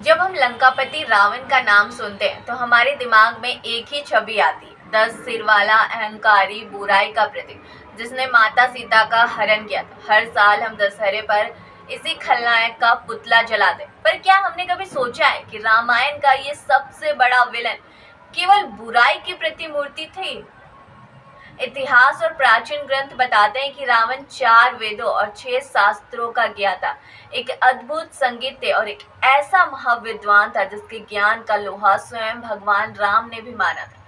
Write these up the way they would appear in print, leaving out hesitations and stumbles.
जब हम लंकापति रावण का नाम सुनते हैं तो हमारे दिमाग में एक ही छवि आती है, 10 सिर वाला अहंकारी बुराई का प्रतीक जिसने माता सीता का हरण किया था। हर साल हम दशहरे पर इसी खलनायक का पुतला जलाते, पर क्या हमने कभी सोचा है कि रामायण का ये सबसे बड़ा विलन केवल बुराई की प्रतिमूर्ति थी। इतिहास और प्राचीन ग्रंथ बताते हैं कि रावण 4 वेदों और 6 शास्त्रों का ज्ञाता, एक अद्भुत संगीतज्ञ और एक ऐसा महाविद्वान था जिसके ज्ञान का लोहा स्वयं भगवान राम ने भी माना था।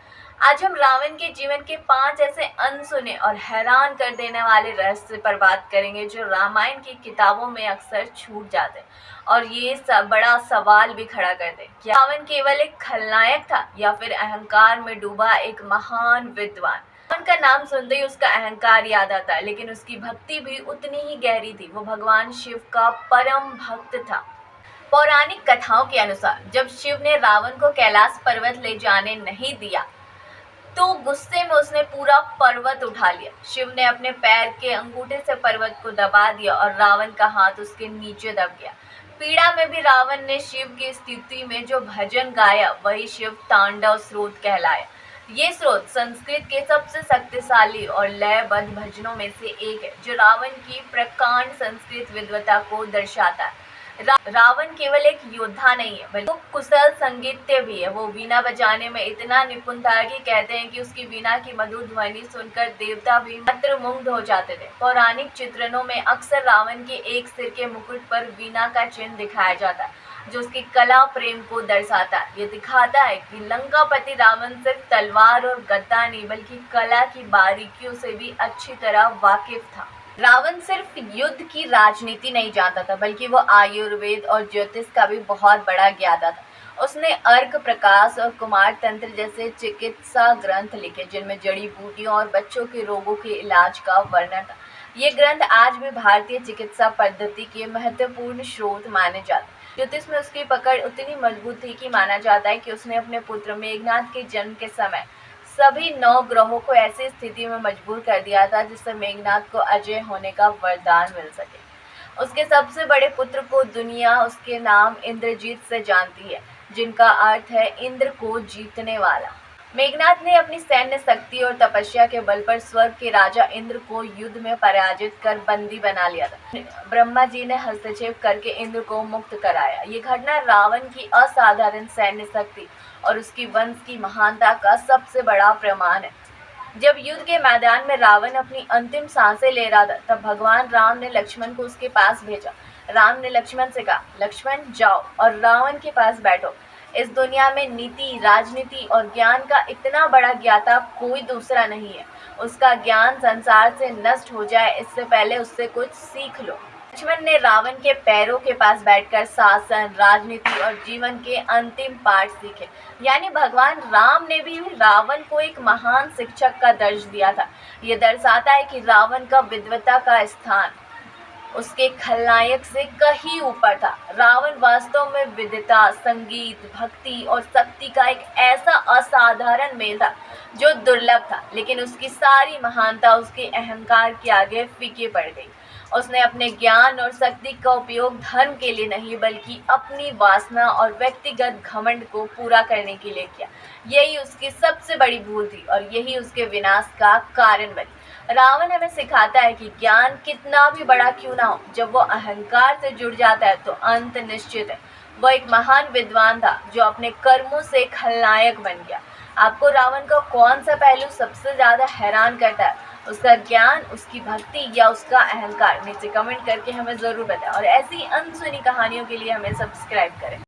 आज हम रावण के जीवन के 5 ऐसे अनसुने और हैरान कर देने वाले रहस्य पर बात करेंगे जो रामायण की किताबों में अक्सर छूट जाते हैं और ये बड़ा सवाल भी खड़ा करते हैं। क्या रावण केवल एक खलनायक था या फिर अहंकार में डूबा एक महान विद्वान? रावण का नाम सुनते ही उसका अहंकार याद आता है, लेकिन उसकी भक्ति भी उतनी ही गहरी थी। वो भगवान शिव का परम भक्त था। पौराणिक कथाओं के अनुसार जब शिव ने रावण को कैलाश पर्वत ले जाने नहीं दिया तो गुस्से में उसने पूरा पर्वत उठा लिया। शिव ने अपने पैर के अंगूठे से पर्वत को दबा दिया और रावण का हाथ उसके नीचे दब गया। पीड़ा में भी रावण ने शिव की स्थिति में जो भजन गाया वही शिव तांडव स्रोत कहलाया। ये स्रोत संस्कृत के सबसे शक्तिशाली और लयबद्ध भजनों में से एक है जो रावण की प्रकांड संस्कृत विद्वता को दर्शाता है। रावण केवल एक योद्धा नहीं है बल्कि वो कुशल संगीतज्ञ भी है। वो वीणा बजाने में इतना निपुण था कि कहते हैं कि उसकी वीणा की मधुर ध्वनि सुनकर देवता भी मंत्रमुग्ध हो जाते थे। पौराणिक चित्रणों में अक्सर रावण के एक सिर के मुकुट पर वीणा का चिन्ह दिखाया जाता है जो उसकी कला प्रेम को दर्शाता है। ये दिखाता है कि लंकापति रावण सिर्फ तलवार और गदा नहीं बल्कि कला की बारीकियों से भी अच्छी तरह वाकिफ था। रावण सिर्फ युद्ध की राजनीति नहीं जानता था बल्कि वो आयुर्वेद और ज्योतिष का भी बहुत बड़ा ज्ञाता था। उसने अर्क प्रकाश और कुमार तंत्र जैसे चिकित्सा ग्रंथ लिखे जिनमें जड़ी बूटियों और बच्चों के रोगों के इलाज का वर्णन था। ये ग्रंथ आज भी भारतीय चिकित्सा पद्धति के महत्वपूर्ण स्रोत माने जाते हैं। ज्योतिष में उसकी पकड़ उतनी मजबूत थी कि माना जाता है कि उसने अपने पुत्र मेघनाद के जन्म के समय सभी 9 ग्रहों को ऐसी स्थिति में मजबूर कर दिया था जिससे मेघनाद को अजय होने का वरदान मिल सके। उसके सबसे बड़े पुत्र को दुनिया उसके नाम इंद्रजीत से जानती है जिनका अर्थ है इंद्र को जीतने वाला। मेघनाद ने अपनी सैन्य शक्ति और तपस्या के बल पर स्वर्ग के राजा इंद्र को युद्ध में पराजित कर बंदी बना लिया था। ब्रह्मा जी ने हस्तक्षेप करके इंद्र को मुक्त कराया। ये घटना रावण की असाधारण सैन्य शक्ति और उसकी वंश की महानता का सबसे बड़ा प्रमाण है। जब युद्ध के मैदान में रावण अपनी अंतिम सांसें ले रहा था तब भगवान राम ने लक्ष्मण को उसके पास भेजा। राम ने लक्ष्मण से कहा, लक्ष्मण जाओ और रावण के पास बैठो। इस दुनिया में नीति, राजनीति और ज्ञान का इतना बड़ा ज्ञाता कोई दूसरा नहीं है। उसका ज्ञान संसार से नष्ट हो जाए इससे पहले उससे कुछ सीख लो। लक्ष्मण ने रावण के पैरों के पास बैठकर शासन, राजनीति और जीवन के अंतिम पाठ सीखे। यानी भगवान राम ने भी रावण को एक महान शिक्षक का दर्ज दिया था। ये दर्शाता है कि रावण का विद्वता का स्थान उसके खलनायक से कहीं ऊपर था। रावण वास्तव में विद्वता, संगीत, भक्ति और शक्ति का एक ऐसा असाधारण मेल था जो दुर्लभ था, लेकिन उसकी सारी महानता उसके अहंकार के आगे फीकी पड़ गई। उसने अपने ज्ञान और शक्ति का उपयोग धर्म के लिए नहीं बल्कि अपनी वासना और व्यक्तिगत घमंड को पूरा करने के लिए किया। यही उसकी सबसे बड़ी भूल थी और यही उसके विनाश का कारण बनी। रावण हमें सिखाता है कि ज्ञान कितना भी बड़ा क्यों ना हो, जब वो अहंकार से जुड़ जाता है तो अंत निश्चित है। वो एक महान विद्वान था जो अपने कर्मों से खलनायक बन गया। आपको रावण का कौन सा पहलू सबसे ज्यादा हैरान करता है? उसका ज्ञान, उसकी भक्ति या उसका अहंकार? नीचे कमेंट करके हमें जरूर बताएं और ऐसी अनसुनी कहानियों के लिए हमें सब्सक्राइब करें।